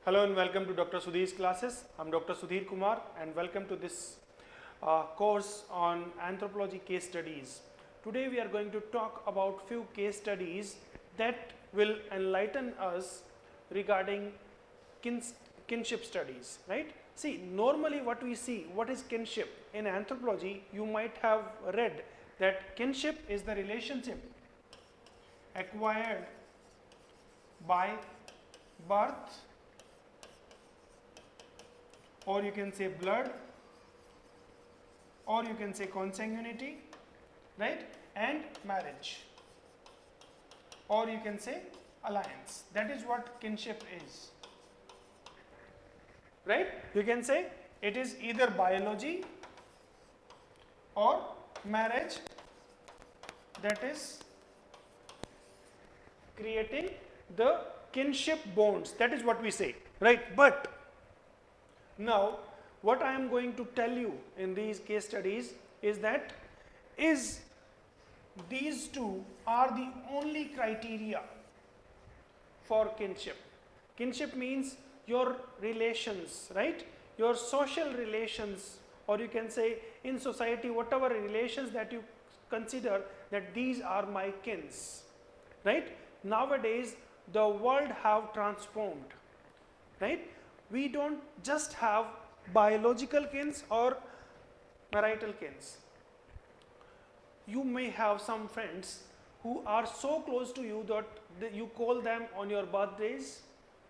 Hello and welcome to Dr. Sudhir's classes. I'm Dr. Sudhir Kumar and welcome to this course on anthropology case studies. Today we are going to talk about few case studies that will enlighten us regarding kinship studies, right? See, normally what we see, what is kinship? In anthropology, you might have read that kinship is the relationship acquired by birth, or you can say blood, or you can say consanguinity, right? And marriage, or you can say alliance. That is what kinship is, right? You can say it is either biology or marriage that is creating the kinship bonds. That is what we say, right? But now, what I am going to tell you in these case studies is that these two are the only criteria for kinship. Kinship means your relations, right? Your social relations, or you can say in society, whatever relations that you consider that these are my kins, right? Nowadays, the world have transformed, right? We don't just have biological kins or marital kins. You may have some friends who are so close to you that you call them on your birthdays,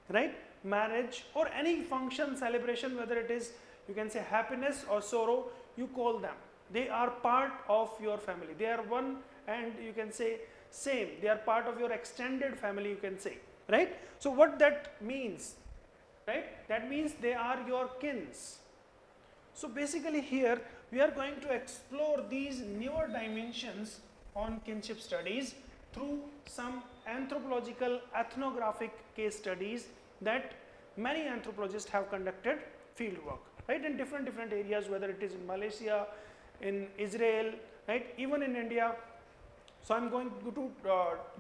right? Marriage or any function, celebration, whether it is, you can say happiness or sorrow, you call them. They are part of your family. They are one, and you can say same. They are part of your extended family, you can say, right? So what that means, right? That means they are your kins. So basically here we are going to explore these newer dimensions on kinship studies through some anthropological ethnographic case studies that many anthropologists have conducted field work, right, in different areas, whether it is in Malaysia, in Israel, right, even in India. So I'm going to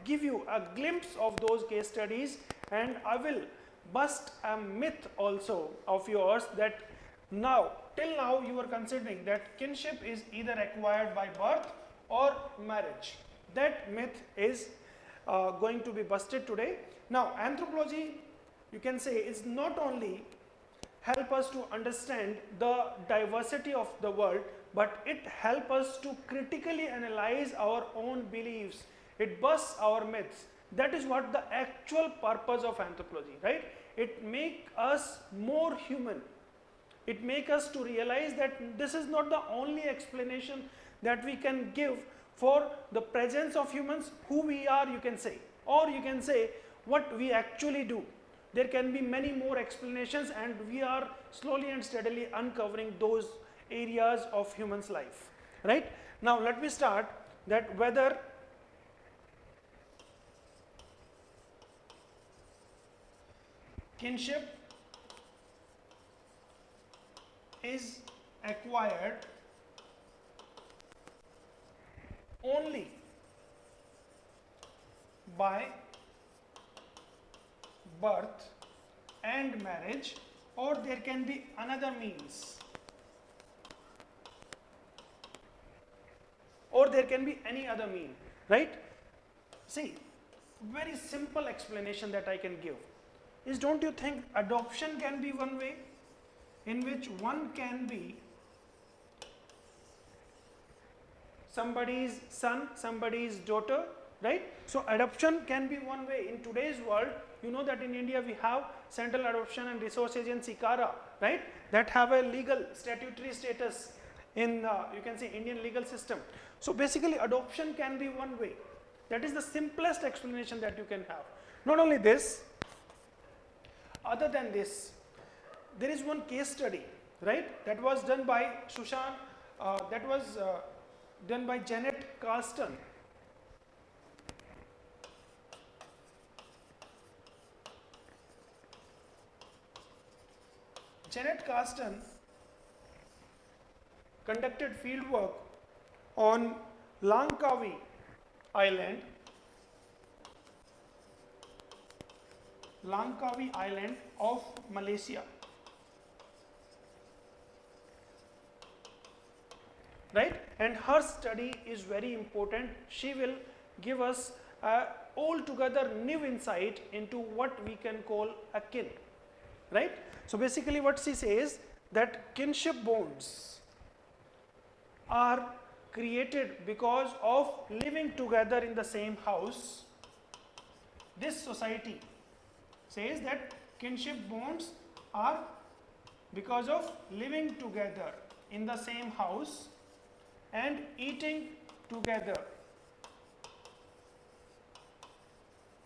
give you a glimpse of those case studies, and I will bust a myth also of yours that till now you are considering that kinship is either acquired by birth or marriage. That myth is going to be busted today. Now, anthropology, you can say, is not only help us to understand the diversity of the world, but it helps us to critically analyze our own beliefs. It busts our myths. That is what the actual purpose of anthropology, right? It makes us more human. It makes us to realize that this is not the only explanation that we can give for the presence of humans, who we are, you can say, or you can say what we actually do. There can be many more explanations, and we are slowly and steadily uncovering those areas of human's life, right? Now let me start that whether kinship is acquired only by birth and marriage, or there can be another means, or there can be any other mean, right? See, very simple explanation that I can give is, don't you think adoption can be one way in which one can be somebody's son, somebody's daughter, right? So adoption can be one way. In today's world, you know that in India we have Central Adoption and Resource Agency, CARA, right, that have a legal statutory status in you can say Indian legal system. So basically adoption can be one way. That is the simplest explanation that you can have. Not only this, other than this, there is one case study, right, that was done by done by Janet Carsten. Janet Carsten conducted field work on Langkawi Island. Langkawi island of Malaysia. Right? And her study is very important. She will give us a altogether new insight into what we can call a kin. Right? So basically what she says that kinship bonds are created because of living together in the same house. This society says that kinship bonds are because of living together in the same house and eating together.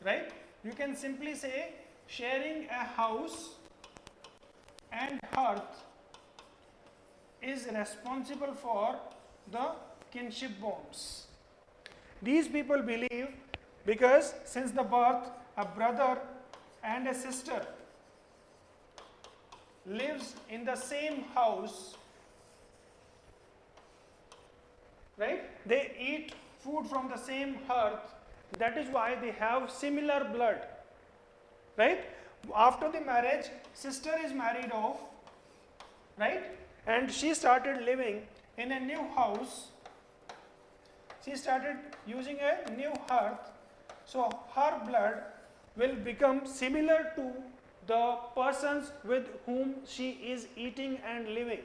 Right? You can simply say sharing a house and hearth is responsible for the kinship bonds. These people believe because since the birth a brother and a sister lives in the same house, right? They eat food from the same hearth. That is why they have similar blood, right? After the marriage, sister is married off, right? And she started living in a new house. She started using a new hearth. So her blood will become similar to the persons with whom she is eating and living,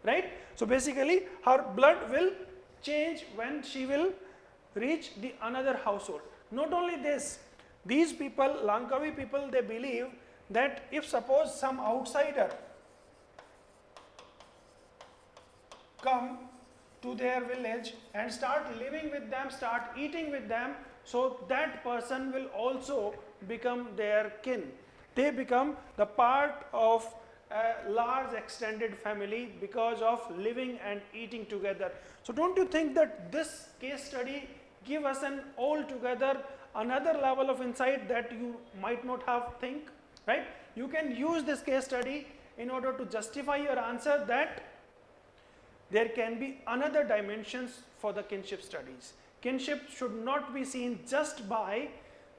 right? So basically her blood will change when she will reach the another household. Not only this, these people, Langkawi people, they believe that if suppose some outsider come to their village and start living with them, start eating with them, so that person will also become their kin. They become the part of a large extended family because of living and eating together. So don't you think that this case study give us an altogether another level of insight that you might not have think, right? You can use this case study in order to justify your answer that there can be another dimensions for the kinship studies. Kinship should not be seen just by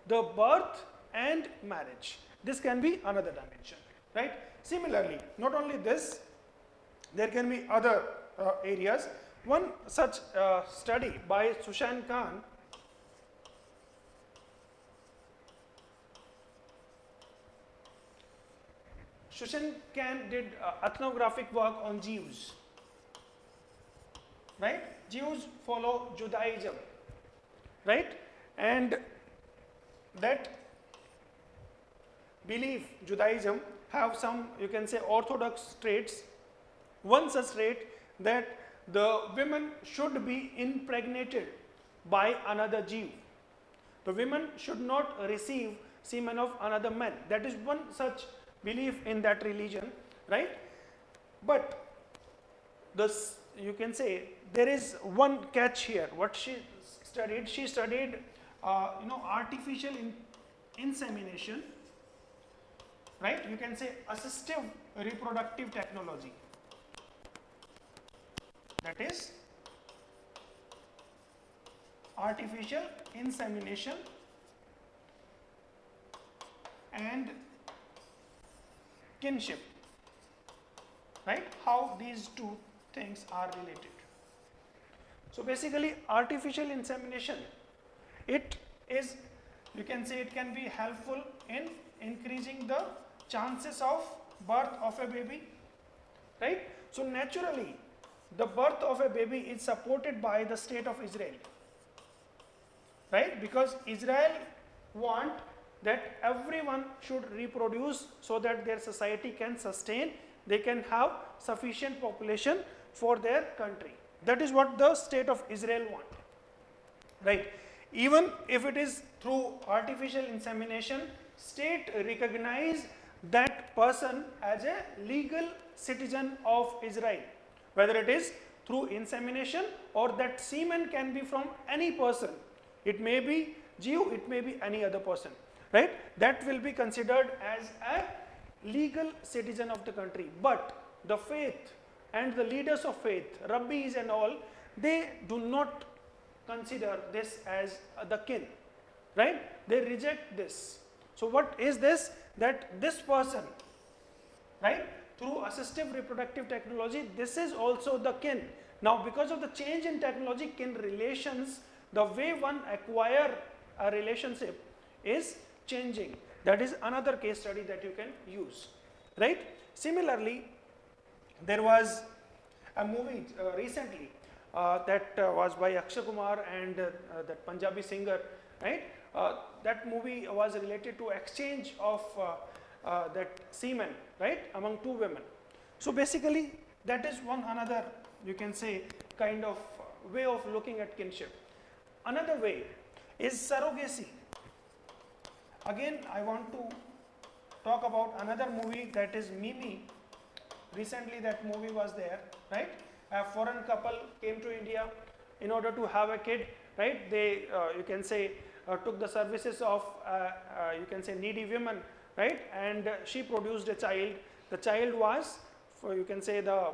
the birth and marriage. This can be another dimension, right? Similarly, not only this, there can be other areas. One such study by Sushan Khan did ethnographic work on Jews, right? Jews follow Judaism, right? And that belief, Judaism, have some, you can say, orthodox traits. One such trait that the women should be impregnated by another Jew. The women should not receive semen of another man. That is one such belief in that religion, right? But this, you can say, there is one catch here. What she studied, artificial insemination, right? You can say assistive reproductive technology. That is artificial insemination and kinship, right? How these two things are related. So basically artificial insemination, it is, you can say, it can be helpful in increasing the chances of birth of a baby, right? So naturally the birth of a baby is supported by the state of Israel, right? Because Israel want that everyone should reproduce so that their society can sustain, they can have sufficient population for their country. That is what the state of Israel want, right? Even if it is through artificial insemination, state recognize that person as a legal citizen of Israel, whether it is through insemination or that semen can be from any person. It may be Jew, it may be any other person, right? That will be considered as a legal citizen of the country. But the faith and the leaders of faith, rabbis and all, they do not consider this as the kin, right? They reject this. So what is this? That this person, right, through assistive reproductive technology, this is also the kin. Now because of the change in technology, kin relations, the way one acquire a relationship is changing. That is another case study that you can use, right? Similarly, there was a movie recently that was by Akshay Kumar and that Punjabi singer, right? That movie was related to exchange of that semen, right, among two women. So basically, that is one another, you can say, kind of way of looking at kinship. Another way is surrogacy. Again, I want to talk about another movie, that is Mimi. Recently that movie was there, right? A foreign couple came to India in order to have a kid, right? They, you can say, took the services of, you can say, needy women, right? And she produced a child. The child was, you can say, the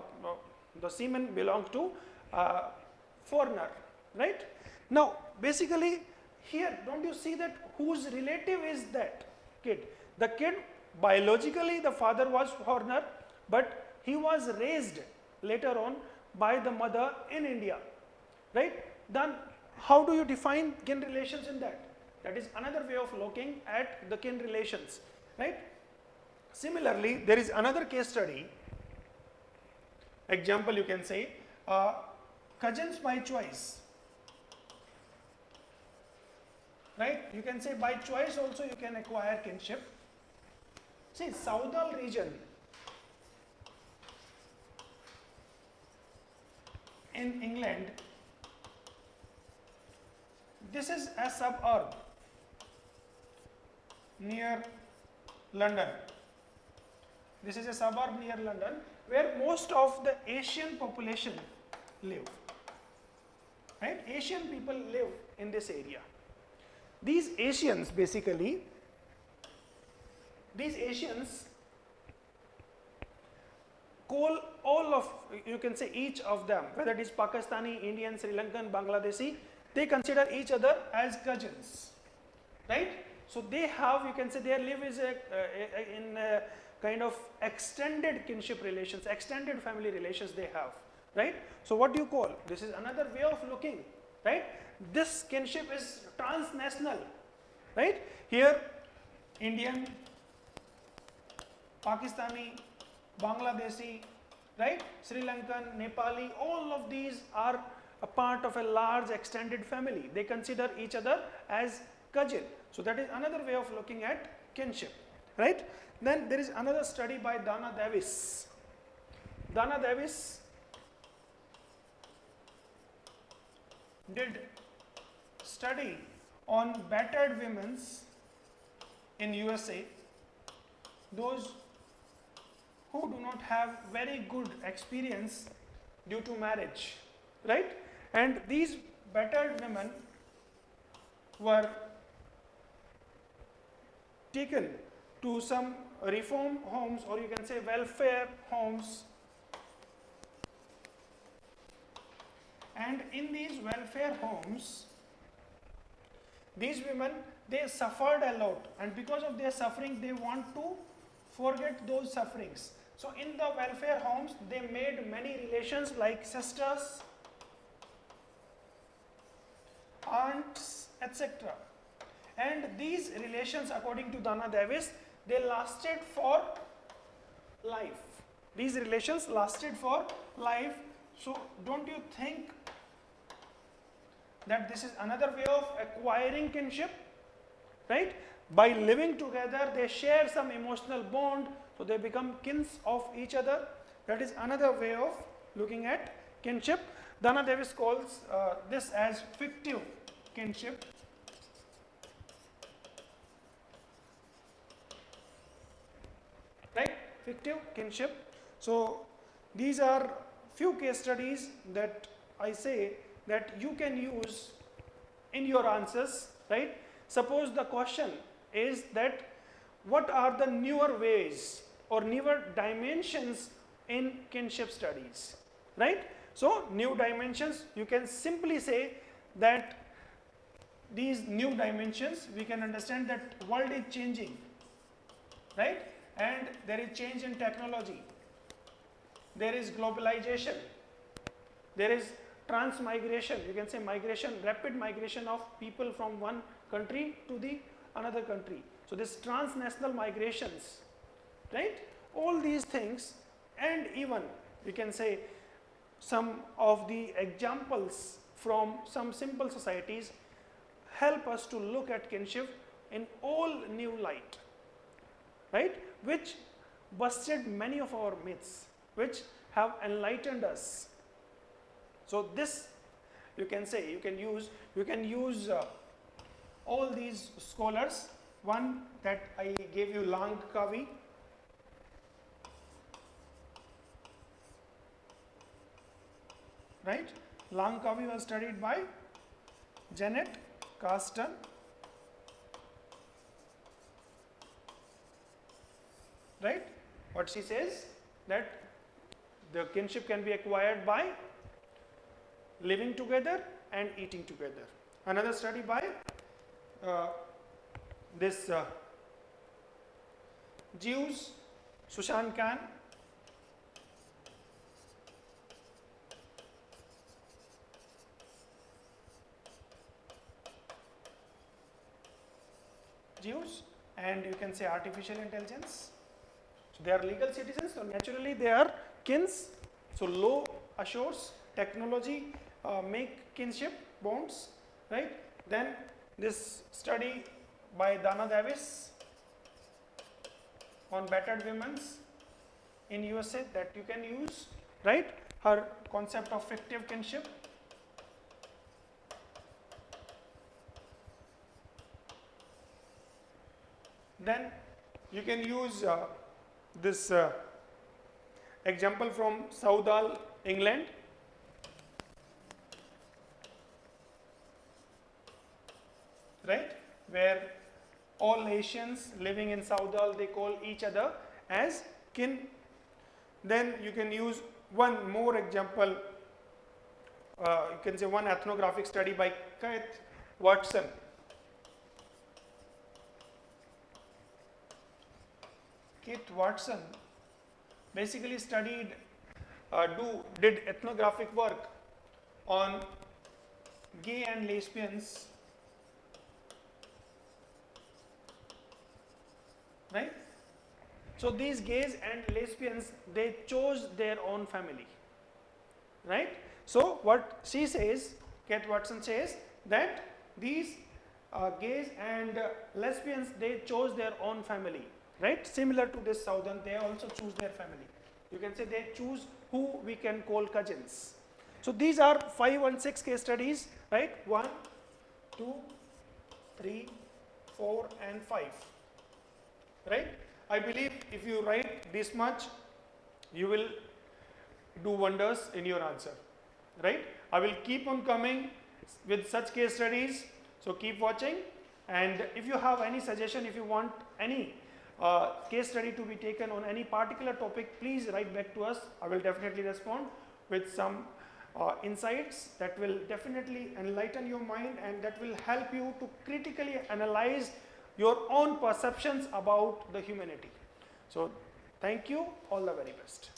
semen belonged to foreigner, right? Now, basically, here, don't you see that whose relative is that kid? The kid, biologically, the father was foreigner, but he was raised later on by the mother in India, right? Then how do you define kin relations in that? That is another way of looking at the kin relations, right? Similarly, there is another case study, example you can say, cousins by choice, right? You can say by choice also you can acquire kinship. See, Southall region in England, this is a suburb near London. This is a suburb near London where most of the Asian population live, right? Asian people live in this area. These Asians basically, these Asians call all of, you can say each of them, whether it is Pakistani, Indian, Sri Lankan, Bangladeshi, they consider each other as cousins, right? So they have, you can say their live is in a kind of extended kinship relations, extended family relations they have, right? So what do you call? This is another way of looking, right? This kinship is transnational, right? Here, Indian, Pakistani, Bangladeshi, right? Sri Lankan, Nepali, all of these are a part of a large extended family. They consider each other as cousin. So that is another way of looking at kinship, right? Then there is another study by Dana Davis. Dana Davis did study on battered women in USA, those who do not have very good experience due to marriage, right? And these battered women were taken to some reform homes, or you can say welfare homes, and in these welfare homes, these women, they suffered a lot, and because of their suffering they want to forget those sufferings. So in the welfare homes they made many relations like sisters, aunts, etc. And these relations, according to Dana Davis, they lasted for life. These relations lasted for life. So don't you think that this is another way of acquiring kinship, right? By living together, they share some emotional bond, so they become kins of each other. That is another way of looking at kinship. Dana Davis calls this as fictive kinship. Right? Fictive kinship. So these are few case studies that I say that you can use in your answers, right? Suppose the question is that what are the newer ways or newer dimensions in kinship studies, right? So new dimensions, you can simply say that these new dimensions, we can understand that world is changing, right? And there is change in technology, there is globalization, there is transmigration, you can say migration, rapid migration of people from one country to the another country. So this transnational migrations, right? All these things, and even we can say some of the examples from some simple societies help us to look at kinship in all new light, right? Which busted many of our myths, which have enlightened us. So this, you can say, you can use all these scholars. One that I gave you, Langkawi, right? Langkawi was studied by Janet Carsten, right? What she says, that the kinship can be acquired by living together and eating together. Another study by this Jews, Sushan Khan, Jews, and you can say artificial intelligence. So they are legal citizens, so naturally they are kins. So law assures, technology make kinship bonds, right? Then this study by Dana Davis on battered women's in USA that you can use, right? Her concept of fictive kinship. Then you can use this example from Southall, England. Right? Where all Asians living in Southall, they call each other as kin. Then you can use one more example, you can say one ethnographic study by Keith Watson. Keith Watson basically did ethnographic work on gay and lesbians, right? So these gays and lesbians, they chose their own family, right? So what she says, Keith Watson says, that these gays and lesbians, they chose their own family, right? Similar to this Southern, they also choose their family. You can say they choose who we can call cousins. So these are 5 and 6 case studies, right? 1, 2, 3, 4 and 5, right? I believe if you write this much, you will do wonders in your answer, right? I will keep on coming with such case studies, so keep watching. And if you have any suggestion, if you want any case study to be taken on any particular topic, please write back to us. I will definitely respond with some insights that will definitely enlighten your mind and that will help you to critically analyze your own perceptions about the humanity. So thank you, all the very best.